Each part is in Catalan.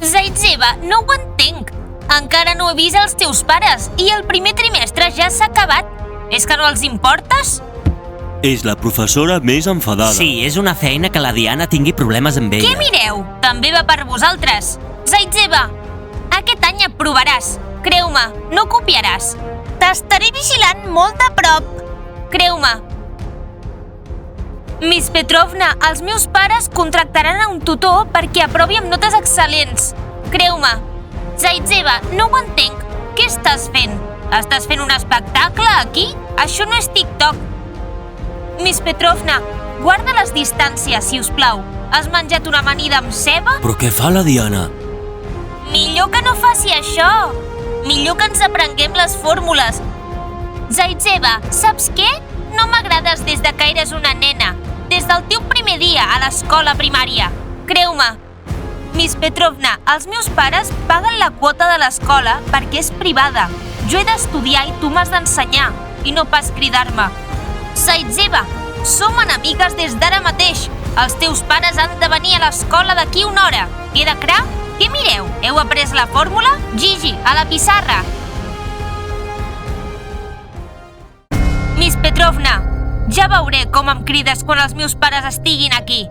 Zaitseva, no ho entenc. Encara no he vist els teus pares i el primer trimestre ja s'ha acabat. És que no els importes? És la professora més enfadada. Sí, és una feina que la Diana tingui problemes amb ella. Què mireu? També va per vosaltres. Zaitseva, aquest any aprovaràs. Creu-me, no copiaràs. T'estaré vigilant molt de prop. Creu-me. Miss Petrovna, els meus pares contractaran a un tutor perquè aprovi amb notes excel·lents. Creu-me. Zaitseva, no ho entenc. Què estàs fent? Estàs fent un espectacle aquí? Això no és TikTok. Miss Petrovna, guarda les distàncies, si us plau. Has menjat una amanida amb ceba? Però què fa la Diana? Millor que no faci això. Millor que ens aprenguem les fórmules. Zaitseva, saps què? No m'agrades des de que eres una nena. Des del teu primer dia a l'escola primària. Creu-me. Miss Petrovna, els meus pares paguen la quota de l'escola perquè és privada. Jo he d'estudiar i tu m'has d'ensenyar, i no pas cridar-me. Zaitseva, som enemigues des d'ara mateix. Els teus pares han de venir a l'escola d'aquí una hora. Queda clar? Què mireu? Heu après la fórmula? Gigi, a la pissarra. Miss Petrovna, ja veuré com em crides quan els meus pares estiguin aquí.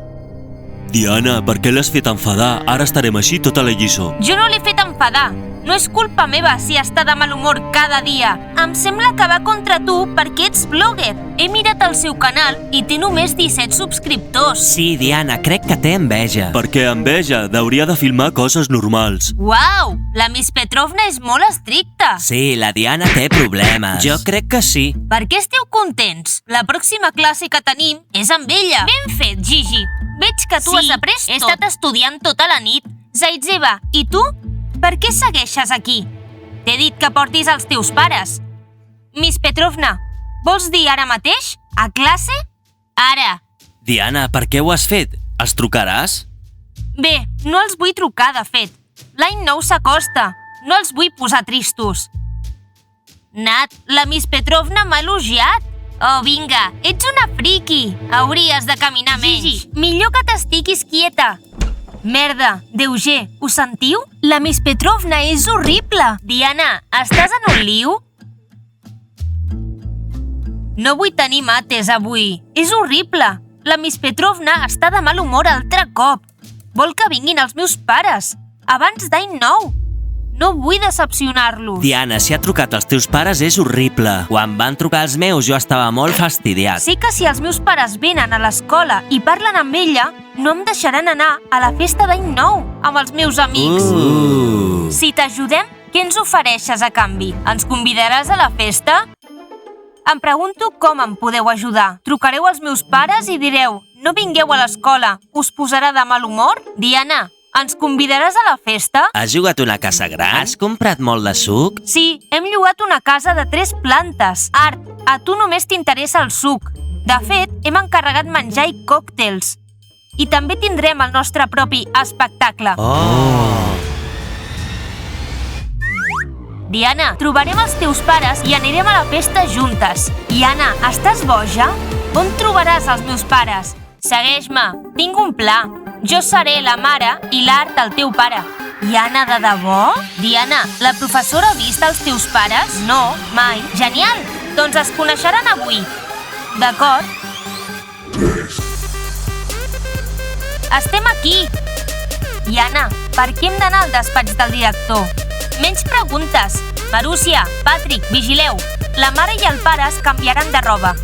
Diana, per què l'has fet enfadar? Ara estarem així tota la lliçó. Jo no l'he fet enfadar. No és culpa meva si està de mal humor cada dia. Em sembla que va contra tu perquè ets blogger. He mirat el seu canal i té només 17 subscriptors. Sí, Diana, crec que té enveja. Perquè enveja, hauria de filmar coses normals. Uau! La Miss Petrovna és molt estricta. Sí, la Diana té problemes. Jo crec que sí. Per què esteu contents? La pròxima classe que tenim és amb ella. Ben fet, Gigi. Veig que tu has après tot. He estat estudiant tota la nit. Zaitseva, i tu? Per què segueixes aquí? T'he dit que portis els teus pares. Miss Petrovna, vols dir ara mateix? A classe? Ara. Diana, per què ho has fet? Els trucaràs? Bé, no els vull trucar, de fet. L'any nou s'acosta. No els vull posar tristos. Nat, la Miss Petrovna m'ha elogiat. Oh, vinga, ets una friqui. Hauries de caminar menys. Gigi, millor que t'estiguis quieta. Merda, Deuger, ho sentiu? La Miss Petrovna és horrible. Diana, estàs en un liu? No vull tenir mates avui. És horrible. La Miss Petrovna està de mal humor altre cop. Vol que vinguin els meus pares, abans d'any nou. No vull decepcionar-los. Diana, si ha trucat als teus pares és horrible. Quan van trucar els meus jo estava molt fastidiat. Sé que si els meus pares venen a l'escola i parlen amb ella, no em deixaran anar a la festa d'any nou amb els meus amics. Si t'ajudem, què ens ofereixes a canvi? Ens convidaràs a la festa? Em pregunto com em podeu ajudar. Trucareu als meus pares i direu: no vingueu a l'escola, us posarà de mal humor? Diana, ens convidaràs a la festa? Has jugat una casa gran? Has comprat molt de suc? Sí, hem llogat una casa de 3 plantes. Art, a tu només t'interessa el suc. De fet, hem encarregat menjar i còctels. I també tindrem el nostre propi espectacle. Oh! Diana, trobarem els teus pares i anirem a la festa juntes. Diana, estàs boja? On trobaràs els meus pares? Segueix-me, tinc un pla. Jo seré la mare i l'Art el teu pare. Diana, de debò? Diana, la professora ha vist els teus pares? No, mai. Genial! Doncs es coneixeran avui. D'acord? Estem aquí! Diana, per què hem d'anar al despatx del director? Menys preguntes. Marúcia, Patrick, vigileu. La mare i el pare es canviaran de roba.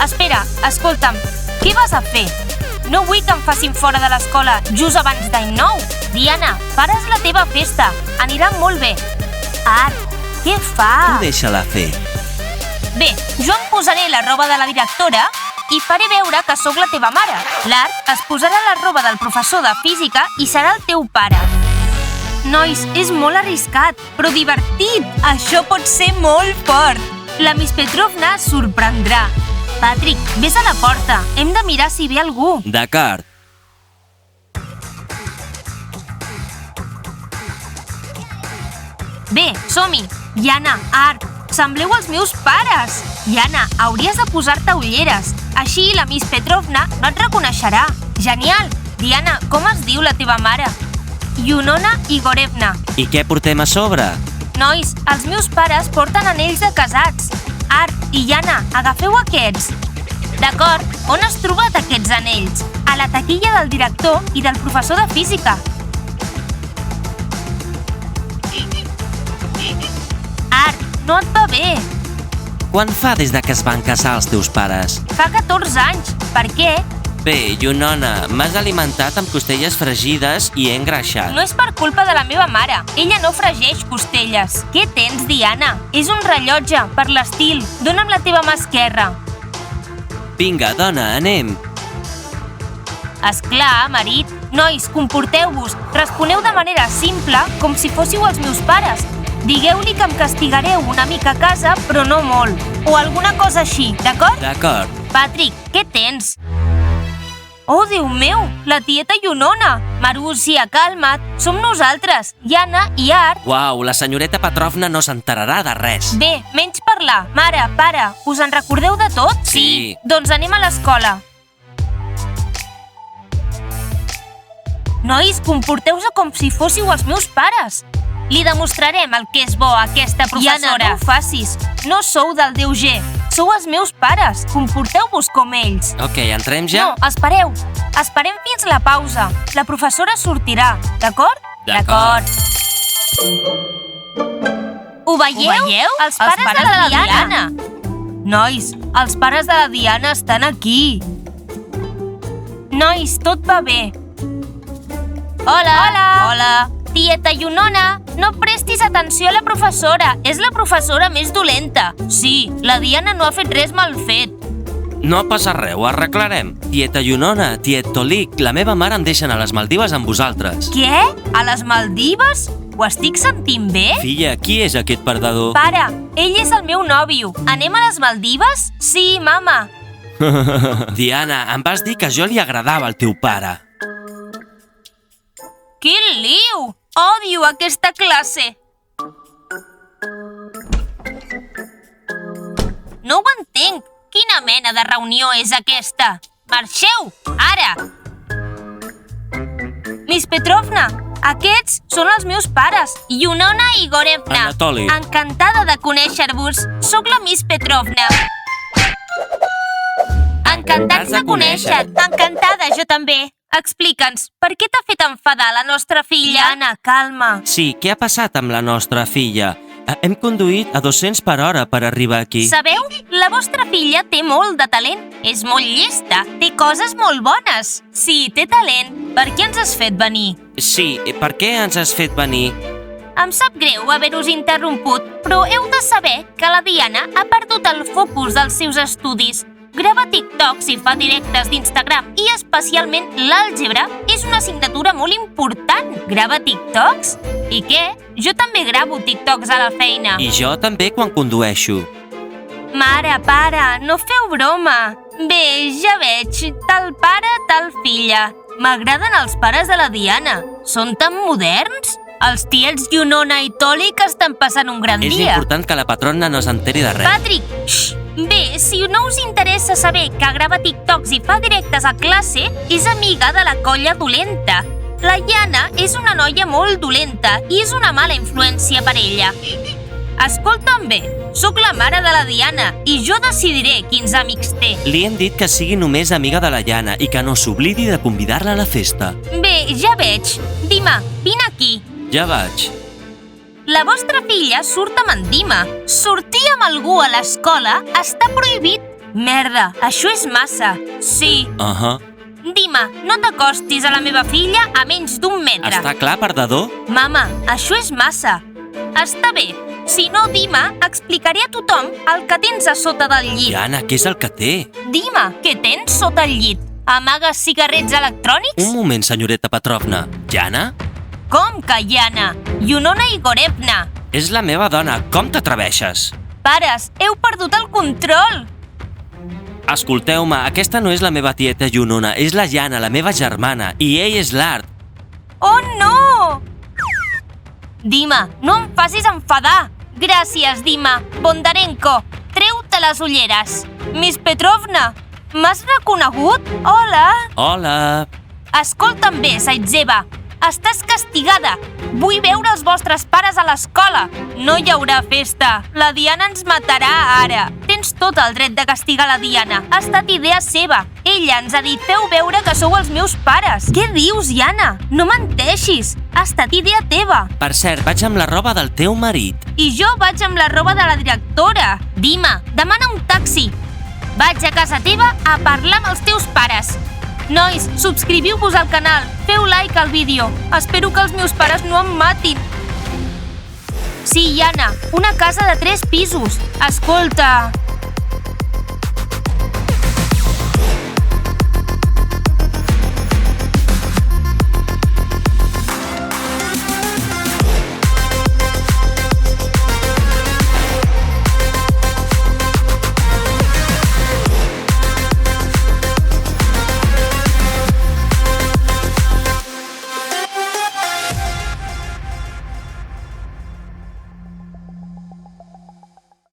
Espera, escolta'm. Què vas a fer? No vull que em facin fora de l'escola just abans d'any nou. Diana, pares la teva festa. Anirà molt bé. Art, què fa? Tu deixa-la fer. Bé, jo em posaré la roba de la directora i faré veure que sóc la teva mare. L'Art es posarà la roba del professor de física i serà el teu pare. Nois, és molt arriscat, però divertit. Això pot ser molt fort. La Miss Petrovna es sorprendrà. Patrick, vés a la porta. Hem de mirar si ve algú. D'acord. Bé, som-hi. Diana, Art, sembleu els meus pares. Diana, hauries de posar-te ulleres. Així la Miss Petrovna no et reconeixerà. Genial! Diana, com es diu la teva mare? Yunona Igorevna. I què portem a sobre? Nois, els meus pares porten anells de casats. Art i Jana, agafeu aquests. D'acord, on has trobat aquests anells? A la taquilla del director i del professor de física. Art, no et va bé. Quan fa des de que es van casar els teus pares? Fa 14 anys. Per què? Bé, Yunona, m'has alimentat amb costelles fregides i he engreixat. No és per culpa de la meva mare. Ella no fregeix costelles. Què tens, Diana? És un rellotge, per l'estil. Dóna'm la teva mà esquerra. Vinga, dona, anem. Esclar, marit. Nois, comporteu-vos. Responeu de manera simple, com si fóssiu els meus pares. Digueu-li que em castigareu una mica a casa, però no molt. O alguna cosa així, d'acord? D'acord. Patrick, què tens? Oh, Déu meu, la tieta Yunona. Marúcia, calma't. Som nosaltres, Jana i Art. Uau, la senyoreta Petrovna no s'enterarà de res. Bé, menys parlar. Mare, pare, us en recordeu de tot? Sí. Doncs anem a l'escola. Nois, comporteu-vos com si fóssiu els meus pares. Li demostrarem el que és bo a aquesta professora. Jana, no ho facis. No sou del Déu G. Sou els meus pares. Comporteu-vos com ells. Ok, entrem ja? No, espereu. Esperem fins la pausa. La professora sortirà, d'acord? D'acord. Ho veieu? Els pares de la Diana. Nois, els pares de la Diana estan aquí. Nois, tot va bé. Hola. Hola. Hola. Tieta Yunona, no prestis atenció a la professora. És la professora més dolenta. Sí, la Diana no ha fet res mal fet. No passa res, ho arreglarem. Tieta Yunona, tiet Tolik, la meva mare em deixen a les Maldives amb vosaltres. Què? A les Maldives? Ho estic sentint bé? Filla, qui és aquest perdedor? Pare, ell és el meu nòvio. Anem a les Maldives? Sí, mama. Diana, em vas dir que jo li agradava al teu pare. Quin liu! Odio aquesta classe. No ho entenc. Quina mena de reunió és aquesta? Marxeu, ara! Miss Petrovna, aquests són els meus pares, Yunona Igorevna. Anatoli. Encantada de conèixer-vos. Soc la Miss Petrovna. Encantats de conèixer-te. Encantada, jo també. Explica'ns, per què t'ha fet enfadar la nostra filla? Jana, calma. Sí, què ha passat amb la nostra filla? Hem conduït a 200 per hora per arribar aquí. Sabeu? La vostra filla té molt de talent. És molt llesta. Té coses molt bones. Sí, té talent. Per què ens has fet venir? Sí, per què ens has fet venir? Em sap greu haver-us interromput, però heu de saber que la Diana ha perdut el focus dels seus estudis. Grava TikToks i fa directes d'Instagram i especialment l'àlgebra és una assignatura molt important. Grava TikToks? I què? Jo també gravo TikToks a la feina. I jo també quan condueixo. Mare, pare, no feu broma. Bé, ja veig, tal pare, tal filla. M'agraden els pares de la Diana. Són tan moderns? Els tiets Yunona i Tolik estan passant un gran dia. És important que la patrona no s'enteri de res. Patrick, xxt! Bé, si no us interessa saber que grava TikToks i fa directes a classe, és amiga de la colla dolenta. La Jana és una noia molt dolenta i és una mala influència per ella. Escolta'm bé, sóc la mare de la Diana i jo decidiré quins amics té. Li hem dit que sigui només amiga de la Jana i que no s'oblidi de convidar-la a la festa. Bé, ja veig. Dima, vine aquí. Ja vaig. La vostra filla surt amb en Dima. Sortir amb algú a l'escola està prohibit. Merda, això és massa. Sí. Dima, no t'acostis a la meva filla a menys d'1 metre. Està clar, perdedor? Mama, això és massa. Està bé. Si no, Dima, explicaré a tothom el que tens a sota del llit. Jana, què és el que té? Dima, què tens sota el llit? Amagues cigarrets electrònics? Un moment, senyoreta Petrovna. Jana? Com que Jana? Yunona Igorevna. És la meva dona, com t'atreveixes? Pares, heu perdut el control. Escolteu-me, aquesta no és la meva tieta Yunona, és la Jana, la meva germana, i ell és l'Art. Oh, no! Dima, no em facis enfadar. Gràcies, Dima. Bondarenko, treu-te les ulleres. Miss Petrovna, m'has reconegut? Hola. Hola. Escolta'm bé, Saitzeva. Estàs castigada. Vull veure els vostres pares a l'escola. No hi haurà festa. La Diana ens matarà ara. Tens tot el dret de castigar la Diana. Ha estat idea seva. Ella ens ha dit: feu veure que sou els meus pares. Què dius, Iana? No menteixis. Ha estat idea teva. Per cert, vaig amb la roba del teu marit. I jo vaig amb la roba de la directora. Dima, demana un taxi. Vaig a casa teva a parlar amb els teus pares. Nois, subscriviu-vos al canal, feu like al vídeo. Espero que els meus pares no em matin. Sí, Iana, una casa de 3 pisos. Escolta,